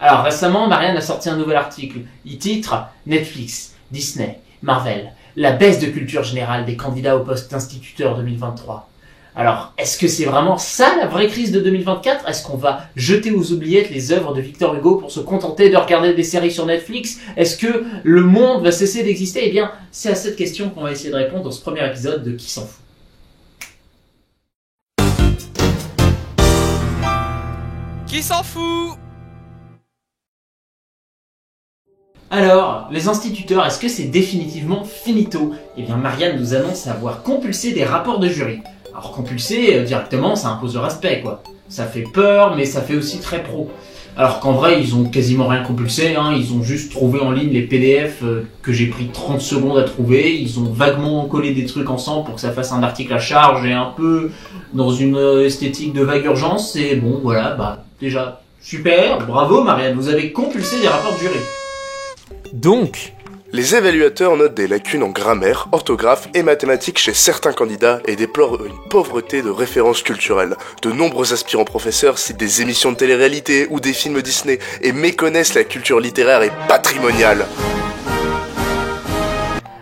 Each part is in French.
Alors récemment, Marianne a sorti un nouvel article. Il titre « Netflix, Disney, Marvel, la baisse de culture générale des candidats au poste d'instituteur 2023 ». Alors, est-ce que c'est vraiment ça la vraie crise de 2024 ? Est-ce qu'on va jeter aux oubliettes les œuvres de Victor Hugo pour se contenter de regarder des séries sur Netflix ? Est-ce que le monde va cesser d'exister ? Eh bien, c'est à cette question qu'on va essayer de répondre dans ce premier épisode de Qui s'en fout ? Qui s'en fout ? Alors, les instituteurs, est-ce que c'est définitivement finito ? Eh bien, Marianne nous annonce avoir compulsé des rapports de jury. Alors compulser, directement, ça impose le respect, quoi. Ça fait peur, mais ça fait aussi très pro. Alors qu'en vrai, ils ont quasiment rien compulsé, hein. Ils ont juste trouvé en ligne les PDF que j'ai pris 30 secondes à trouver. Ils ont vaguement collé des trucs ensemble pour que ça fasse un article à charge et un peu dans une esthétique de vague urgence. Et bon, voilà, bah, déjà, super, bravo Marianne, vous avez compulsé des rapports de jury. Donc, les évaluateurs notent des lacunes en grammaire, orthographe et mathématiques chez certains candidats et déplorent une pauvreté de références culturelles. De nombreux aspirants professeurs citent des émissions de télé-réalité ou des films Disney et méconnaissent la culture littéraire et patrimoniale.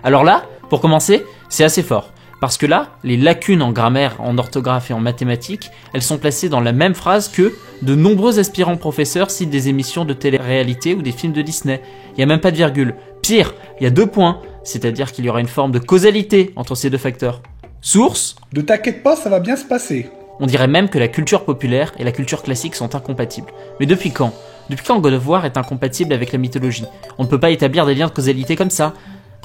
Alors là, pour commencer, c'est assez fort. Parce que là, les lacunes en grammaire, en orthographe et en mathématiques, elles sont placées dans la même phrase que de nombreux aspirants professeurs citent des émissions de télé-réalité ou des films de Disney. Il n'y a même pas de virgule. Pire, il y a 2 points, c'est-à-dire qu'il y aura une forme de causalité entre ces deux facteurs. Source ? Ne t'inquiète pas, ça va bien se passer. On dirait même que la culture populaire et la culture classique sont incompatibles. Mais depuis quand ? Depuis quand God of War est incompatible avec la mythologie ? On ne peut pas établir des liens de causalité comme ça.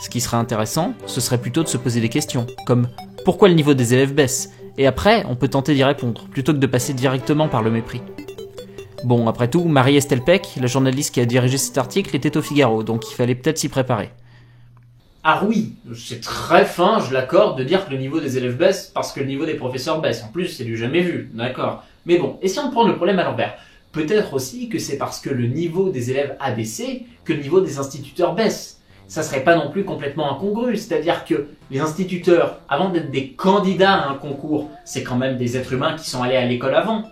Ce qui serait intéressant, ce serait plutôt de se poser des questions, comme pourquoi le niveau des élèves baisse ? Et après, on peut tenter d'y répondre, plutôt que de passer directement par le mépris. Bon, après tout, Marie-Estelle Peck, la journaliste qui a dirigé cet article, était au Figaro, donc il fallait peut-être s'y préparer. Ah oui, c'est très fin, je l'accorde, de dire que le niveau des élèves baisse parce que le niveau des professeurs baisse. En plus, c'est du jamais vu, d'accord. Mais bon, et si on prend le problème à l'envers ? Peut-être aussi que c'est parce que le niveau des élèves a baissé que le niveau des instituteurs baisse. Ça serait pas non plus complètement incongru, c'est-à-dire que les instituteurs, avant d'être des candidats à un concours, c'est quand même des êtres humains qui sont allés à l'école avant.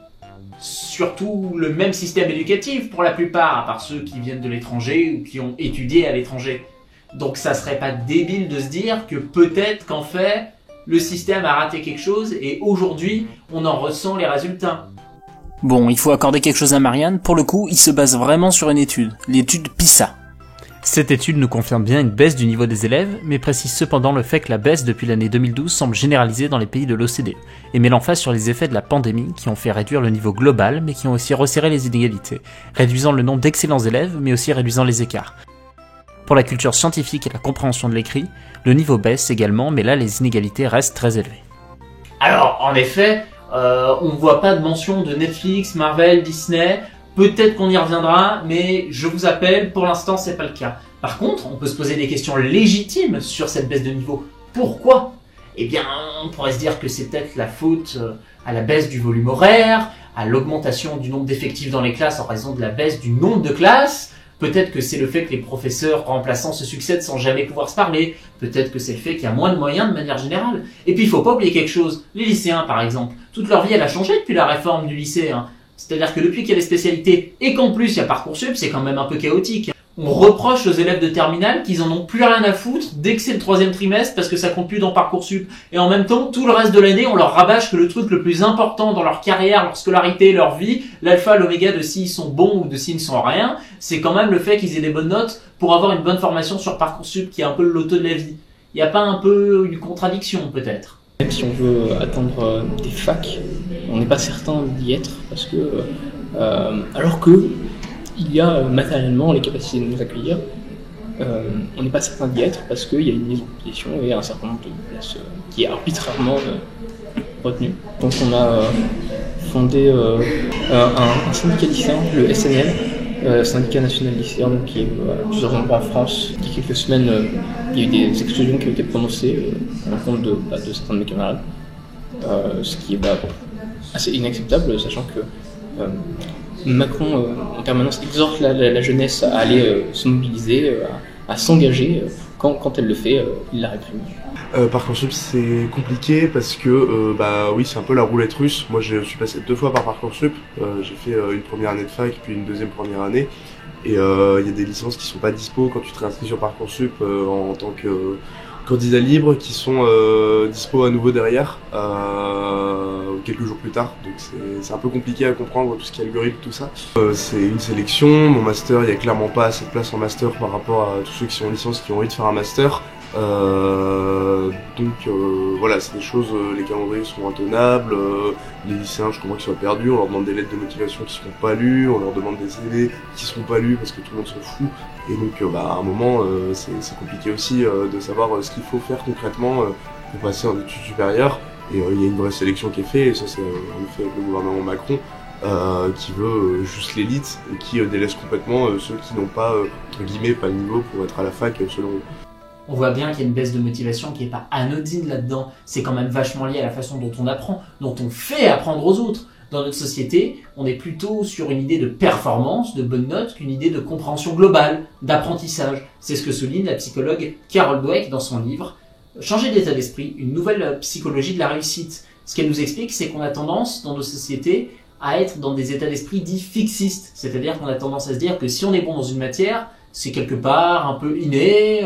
Surtout le même système éducatif pour la plupart, à part ceux qui viennent de l'étranger ou qui ont étudié à l'étranger. Donc ça serait pas débile de se dire que peut-être qu'en fait, le système a raté quelque chose et aujourd'hui, on en ressent les résultats. Bon, il faut accorder quelque chose à Marianne, pour le coup, il se base vraiment sur une étude, l'étude PISA. Cette étude nous confirme bien une baisse du niveau des élèves, mais précise cependant le fait que la baisse depuis l'année 2012 semble généralisée dans les pays de l'OCDE, et met l'emphase sur les effets de la pandémie qui ont fait réduire le niveau global, mais qui ont aussi resserré les inégalités, réduisant le nombre d'excellents élèves, mais aussi réduisant les écarts. Pour la culture scientifique et la compréhension de l'écrit, le niveau baisse également, mais là les inégalités restent très élevées. Alors, en effet, on ne voit pas de mention de Netflix, Marvel, Disney. Peut-être qu'on y reviendra, mais je vous appelle, pour l'instant, c'est pas le cas. Par contre, on peut se poser des questions légitimes sur cette baisse de niveau. Pourquoi ? Eh bien, on pourrait se dire que c'est peut-être la faute à la baisse du volume horaire, à l'augmentation du nombre d'effectifs dans les classes en raison de la baisse du nombre de classes. Peut-être que c'est le fait que les professeurs remplaçants se succèdent sans jamais pouvoir se parler. Peut-être que c'est le fait qu'il y a moins de moyens de manière générale. Et puis, il faut pas oublier quelque chose. Les lycéens, par exemple, toute leur vie, elle a changé depuis la réforme du lycée, hein. C'est-à-dire que depuis qu'il y a les spécialités et qu'en plus il y a Parcoursup, c'est quand même un peu chaotique. On reproche aux élèves de terminale qu'ils en ont plus rien à foutre dès que c'est le 3e trimestre parce que ça compte plus dans Parcoursup. Et en même temps, tout le reste de l'année, on leur rabâche que le truc le plus important dans leur carrière, leur scolarité, leur vie, l'alpha, l'oméga de s'ils sont bons ou de s'ils ne sont rien, c'est quand même le fait qu'ils aient des bonnes notes pour avoir une bonne formation sur Parcoursup qui est un peu le loto de la vie. Il n'y a pas un peu une contradiction peut-être ? Même si on veut atteindre des facs, on n'est pas certain d'y être parce que, alors que il y a matériellement les capacités de nous accueillir, on n'est pas certain d'y être parce qu'il y a une mise en position et un certain nombre de places qui est arbitrairement retenue. Donc on a fondé un syndicat lycéen, le SNL, syndicat national lycéen, qui est à plusieurs endroits en France. Il y a quelques semaines, il y a eu des exclusions qui ont été prononcées à l'encontre de certains de mes camarades, ce qui est assez inacceptable, sachant que Macron en permanence exhorte la jeunesse à aller se mobiliser, à s'engager. Quand elle le fait, il la réprime. Parcoursup c'est compliqué parce que oui, c'est un peu la roulette russe. Moi je suis passé 2 fois par Parcoursup, j'ai fait une première année de fac puis une deuxième première année, et il y a des licences qui sont pas dispo quand tu te réinscris sur Parcoursup en tant que candidat libre, qui sont dispo à nouveau derrière quelques jours plus tard, donc c'est un peu compliqué à comprendre tout ce qui est algorithme, tout ça. C'est une sélection, mon master, il y a clairement pas assez de place en master par rapport à tous ceux qui sont en licence qui ont envie de faire un master. Voilà, c'est des choses, les calendriers sont intenables, les lycéens, je comprends qu'ils soient perdus, on leur demande des lettres de motivation qui seront pas lues, on leur demande des CV qui seront pas lus parce que tout le monde s'en fout, et donc à un moment c'est compliqué aussi de savoir ce qu'il faut faire concrètement pour passer en études supérieures, et il y a une vraie sélection qui est faite, et ça c'est en effet avec le gouvernement Macron qui veut juste l'élite et qui délaisse complètement ceux qui n'ont pas, entre guillemets, pas le niveau pour être à la fac selon eux. On voit bien qu'il y a une baisse de motivation qui est pas anodine là-dedans. C'est quand même vachement lié à la façon dont on apprend, dont on fait apprendre aux autres. Dans notre société, on est plutôt sur une idée de performance, de bonnes notes, qu'une idée de compréhension globale, d'apprentissage. C'est ce que souligne la psychologue Carol Dweck dans son livre « Changer d'état d'esprit, une nouvelle psychologie de la réussite ». Ce qu'elle nous explique, c'est qu'on a tendance, dans nos sociétés, à être dans des états d'esprit dits fixistes. C'est-à-dire qu'on a tendance à se dire que si on est bon dans une matière, c'est quelque part un peu inné,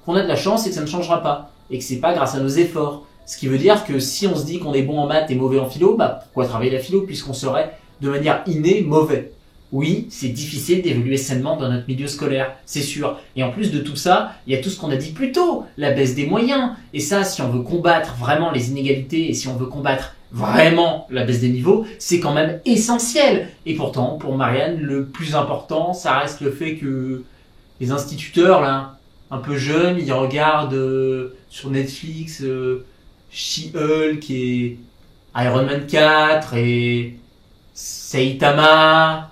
qu'on a de la chance et que ça ne changera pas, et que c'est pas grâce à nos efforts. Ce qui veut dire que si on se dit qu'on est bon en maths et mauvais en philo, pourquoi travailler la philo puisqu'on serait de manière innée mauvais? Oui, c'est difficile d'évoluer sainement dans notre milieu scolaire, c'est sûr. Et en plus de tout ça, il y a tout ce qu'on a dit plus tôt, la baisse des moyens. Et ça, si on veut combattre vraiment les inégalités et si on veut combattre vraiment la baisse des niveaux, c'est quand même essentiel. Et pourtant, pour Marianne, le plus important, ça reste le fait que les instituteurs, là, un peu jeunes, ils regardent sur Netflix She-Hulk et Iron Man 4 et Saitama.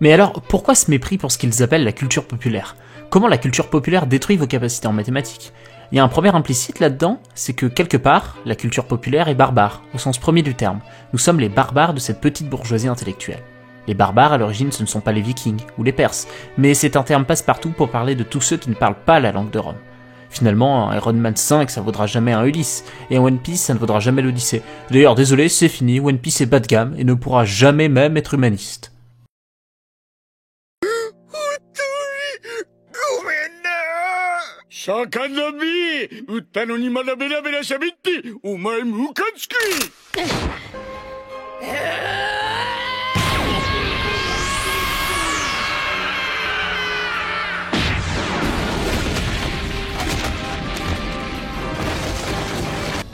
Mais alors, pourquoi ce mépris pour ce qu'ils appellent la culture populaire? Comment la culture populaire détruit vos capacités en mathématiques? Il y a un premier implicite là-dedans, c'est que quelque part, la culture populaire est barbare, au sens premier du terme. Nous sommes les barbares de cette petite bourgeoisie intellectuelle. Les barbares, à l'origine, ce ne sont pas les Vikings ou les Perses, mais c'est un terme passe-partout pour parler de tous ceux qui ne parlent pas la langue de Rome. Finalement, un Iron Man 5, ça vaudra jamais un Ulysse, et un One Piece, ça ne vaudra jamais l'Odyssée. D'ailleurs, désolé, c'est fini, One Piece est bas de gamme et ne pourra jamais même être humaniste.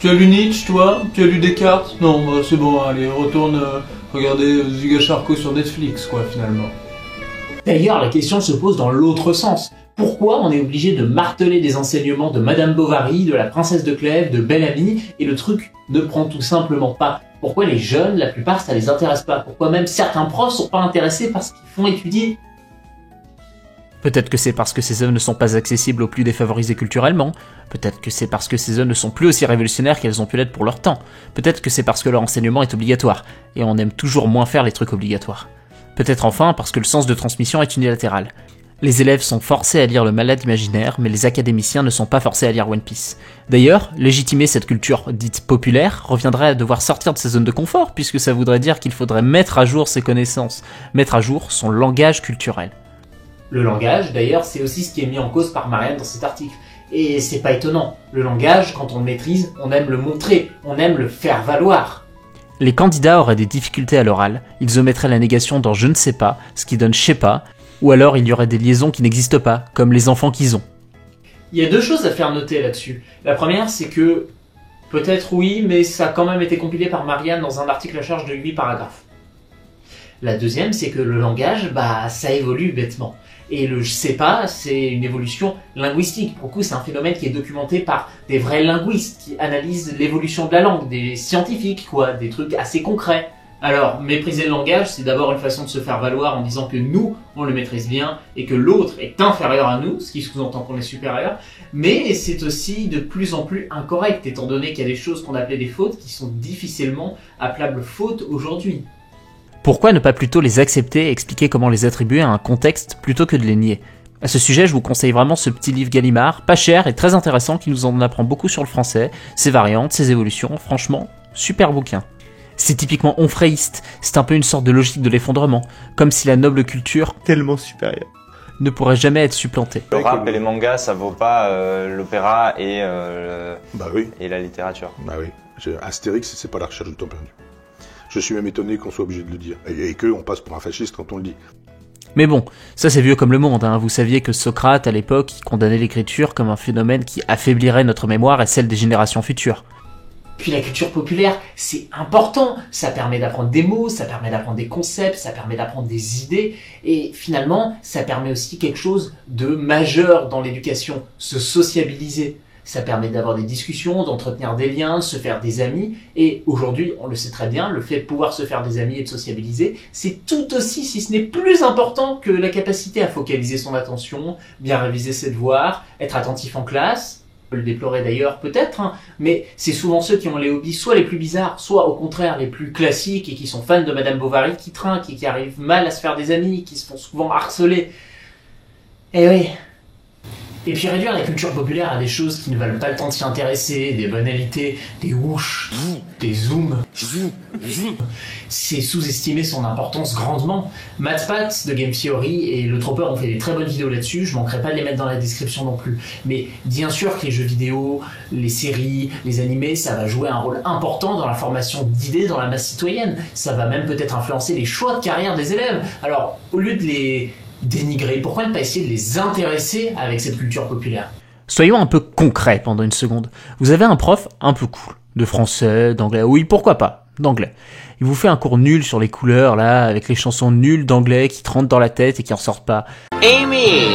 Tu as lu Nietzsche, toi? Tu as lu Descartes? Non, c'est bon, allez, retourne regarder Zuga Charco sur Netflix, quoi, finalement. D'ailleurs, la question se pose dans l'autre sens. Pourquoi on est obligé de marteler des enseignements de Madame Bovary, de la Princesse de Clèves, de Bel-Ami, et le truc ne prend tout simplement pas? Pourquoi les jeunes, la plupart, ça les intéresse pas? Pourquoi même certains profs sont pas intéressés par ce qu'ils font étudier? Peut-être que c'est parce que ces œuvres ne sont pas accessibles aux plus défavorisés culturellement. Peut-être que c'est parce que ces œuvres ne sont plus aussi révolutionnaires qu'elles ont pu l'être pour leur temps. Peut-être que c'est parce que leur enseignement est obligatoire, et on aime toujours moins faire les trucs obligatoires. Peut-être enfin parce que le sens de transmission est unilatéral. Les élèves sont forcés à lire le Malade imaginaire, mais les académiciens ne sont pas forcés à lire One Piece. D'ailleurs, légitimer cette culture dite populaire reviendrait à devoir sortir de sa zone de confort, puisque ça voudrait dire qu'il faudrait mettre à jour ses connaissances, mettre à jour son langage culturel. Le langage, d'ailleurs, c'est aussi ce qui est mis en cause par Marianne dans cet article. Et c'est pas étonnant. Le langage, quand on le maîtrise, on aime le montrer, on aime le faire valoir. Les candidats auraient des difficultés à l'oral, ils omettraient la négation dans « je ne sais pas », ce qui donne « je sais pas », ou alors il y aurait des liaisons qui n'existent pas, comme les enfants qu'ils ont. Il y a deux choses à faire noter là-dessus. La première, c'est que, peut-être oui, mais ça a quand même été compilé par Marianne dans un article à charge de 8 paragraphes. La deuxième, c'est que le langage, ça évolue bêtement. Et le je sais pas, c'est une évolution linguistique. Pour le coup, c'est un phénomène qui est documenté par des vrais linguistes qui analysent l'évolution de la langue, des scientifiques, quoi, des trucs assez concrets. Alors, mépriser le langage, c'est d'abord une façon de se faire valoir en disant que nous, on le maîtrise bien et que l'autre est inférieur à nous, ce qui sous-entend qu'on est supérieur. Mais c'est aussi de plus en plus incorrect, étant donné qu'il y a des choses qu'on appelait des fautes qui sont difficilement appelables fautes aujourd'hui. Pourquoi ne pas plutôt les accepter et expliquer comment les attribuer à un contexte plutôt que de les nier? À ce sujet, je vous conseille vraiment ce petit livre Gallimard, pas cher et très intéressant, qui nous en apprend beaucoup sur le français, ses variantes, ses évolutions, franchement, super bouquin. C'est typiquement onfréiste, c'est un peu une sorte de logique de l'effondrement, comme si la noble culture, tellement supérieure, ne pourrait jamais être supplantée. Le rap et les mangas, ça vaut pas l'opéra et, et la littérature. Bah oui, Astérix, c'est pas la recherche du temps perdu. Je suis même étonné qu'on soit obligé de le dire, et qu'on passe pour un fasciste quand on le dit. Mais bon, ça c'est vieux comme le monde, hein. Vous saviez que Socrate, à l'époque, il condamnait l'écriture comme un phénomène qui affaiblirait notre mémoire et celle des générations futures. Puis la culture populaire, c'est important, ça permet d'apprendre des mots, ça permet d'apprendre des concepts, ça permet d'apprendre des idées, et finalement, ça permet aussi quelque chose de majeur dans l'éducation, se sociabiliser. Ça permet d'avoir des discussions, d'entretenir des liens, de se faire des amis, et aujourd'hui, on le sait très bien, le fait de pouvoir se faire des amis et de sociabiliser, c'est tout aussi, si ce n'est plus important que la capacité à focaliser son attention, bien réviser ses devoirs, être attentif en classe. On peut le déplorer d'ailleurs peut-être, hein, mais c'est souvent ceux qui ont les hobbies soit les plus bizarres, soit au contraire les plus classiques et qui sont fans de Madame Bovary qui trinquent et qui arrivent mal à se faire des amis, qui se font souvent harceler. Eh oui. Et puis réduire la culture populaire à des choses qui ne valent pas le temps de s'y intéresser, des banalités, des whoosh, des zooms, c'est sous-estimer son importance grandement. MathPat de Game Theory et le Tropper ont fait des très bonnes vidéos là-dessus, je manquerai pas de les mettre dans la description non plus. Mais bien sûr que les jeux vidéo, les séries, les animés, ça va jouer un rôle important dans la formation d'idées dans la masse citoyenne. Ça va même peut-être influencer les choix de carrière des élèves. Alors, au lieu de les dénigrer, pourquoi ne pas essayer de les intéresser avec cette culture populaire? Soyons un peu concrets pendant une seconde. Vous avez un prof un peu cool, de français, d'anglais, oui pourquoi pas, d'anglais. Il vous fait un cours nul sur les couleurs, là, avec les chansons nulles d'anglais qui te rentrent dans la tête et qui en sortent pas. Amy,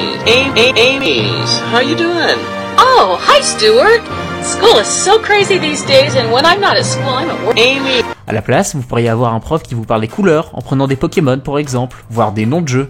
how you doing? Oh, hi Stuart. School is so crazy these days and when I'm not at school, I'm at work. Amy. À la place, vous pourriez avoir un prof qui vous parle des couleurs, en prenant des Pokémon par exemple, voire des noms de jeux.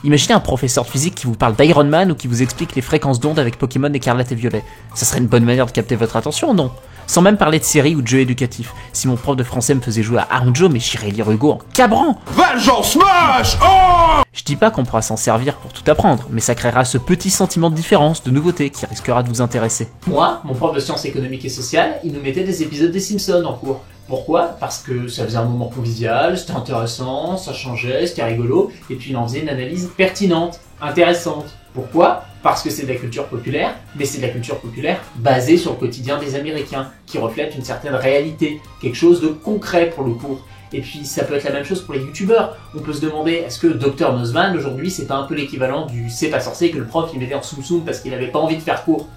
Imaginez un professeur de physique qui vous parle d'Iron Man ou qui vous explique les fréquences d'onde avec Pokémon écarlate et violet. Ça serait une bonne manière de capter votre attention, non? Sans même parler de séries ou de jeux éducatifs. Si mon prof de français me faisait jouer à Arnjo, mais j'irais lire Hugo en cabrant. Valjean Smash! Oh! Je dis pas qu'on pourra s'en servir pour tout apprendre, mais ça créera ce petit sentiment de différence, de nouveauté, qui risquera de vous intéresser. Moi, mon prof de sciences économiques et sociales, il nous mettait des épisodes des Simpsons en cours. Pourquoi? Parce que ça faisait un moment convivial, c'était intéressant, ça changeait, c'était rigolo, et puis il en faisait une analyse pertinente, intéressante. Pourquoi? Parce que c'est de la culture populaire, mais c'est de la culture populaire basée sur le quotidien des Américains, qui reflète une certaine réalité, quelque chose de concret pour le cours. Et puis ça peut être la même chose pour les youtubeurs. On peut se demander, est-ce que Dr Nozman aujourd'hui c'est pas un peu l'équivalent du c'est pas sorcier que le prof il mettait en soum-soum parce qu'il avait pas envie de faire cours?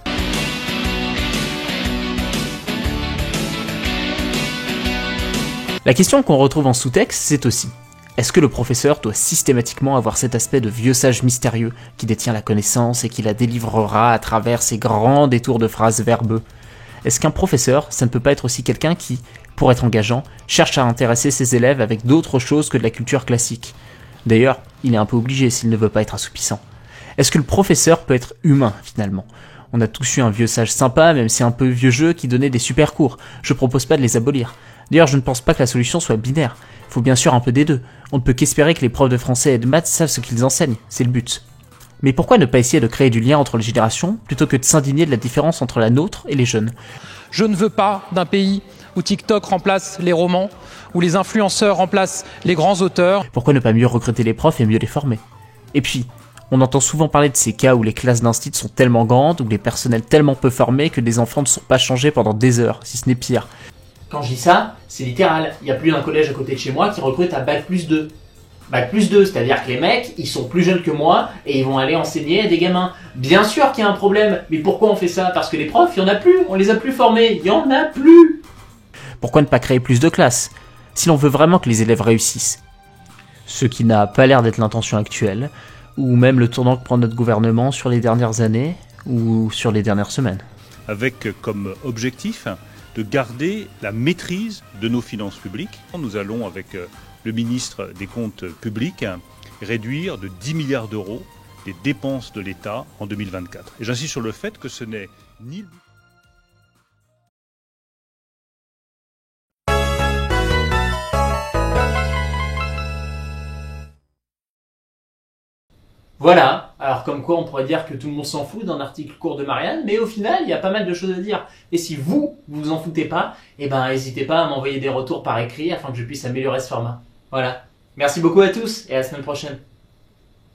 La question qu'on retrouve en sous-texte, c'est aussi: est-ce que le professeur doit systématiquement avoir cet aspect de vieux sage mystérieux qui détient la connaissance et qui la délivrera à travers ses grands détours de phrases verbeux? Est-ce qu'un professeur, ça ne peut pas être aussi quelqu'un qui, pour être engageant, cherche à intéresser ses élèves avec d'autres choses que de la culture classique? D'ailleurs, il est un peu obligé s'il ne veut pas être assoupissant. Est-ce que le professeur peut être humain, finalement? On a tous eu un vieux sage sympa, même si un peu vieux jeu, qui donnait des super cours. Je propose pas de les abolir. D'ailleurs, je ne pense pas que la solution soit binaire. Il faut bien sûr un peu des deux. On ne peut qu'espérer que les profs de français et de maths savent ce qu'ils enseignent, c'est le but. Mais pourquoi ne pas essayer de créer du lien entre les générations, plutôt que de s'indigner de la différence entre la nôtre et les jeunes? Je ne veux pas d'un pays où TikTok remplace les romans, où les influenceurs remplacent les grands auteurs. Pourquoi ne pas mieux recruter les profs et mieux les former? Et puis, on entend souvent parler de ces cas où les classes d'instit sont tellement grandes, ou les personnels tellement peu formés que les enfants ne sont pas changés pendant des heures, si ce n'est pire. Quand je dis ça, c'est littéral. Il y a plus d'un collège à côté de chez moi qui recrute à Bac+2. Bac+2, c'est-à-dire que les mecs, ils sont plus jeunes que moi et ils vont aller enseigner à des gamins. Bien sûr qu'il y a un problème, mais pourquoi on fait ça? Parce que les profs, il y en a plus, on les a plus formés, il y en a plus. Pourquoi ne pas créer plus de classes, si l'on veut vraiment que les élèves réussissent? Ce qui n'a pas l'air d'être l'intention actuelle, ou même le tournant que prend notre gouvernement sur les dernières années, ou sur les dernières semaines. Avec comme objectif de garder la maîtrise de nos finances publiques. Nous allons, avec le ministre des Comptes publics, réduire de 10 milliards d'euros les dépenses de l'État en 2024. Et j'insiste sur le fait que ce n'est ni le but... Voilà, alors comme quoi on pourrait dire que tout le monde s'en fout d'un article court de Marianne, mais au final il y a pas mal de choses à dire. Et si vous vous en foutez pas, eh ben n'hésitez pas à m'envoyer des retours par écrit afin que je puisse améliorer ce format. Voilà, merci beaucoup à tous et à la semaine prochaine.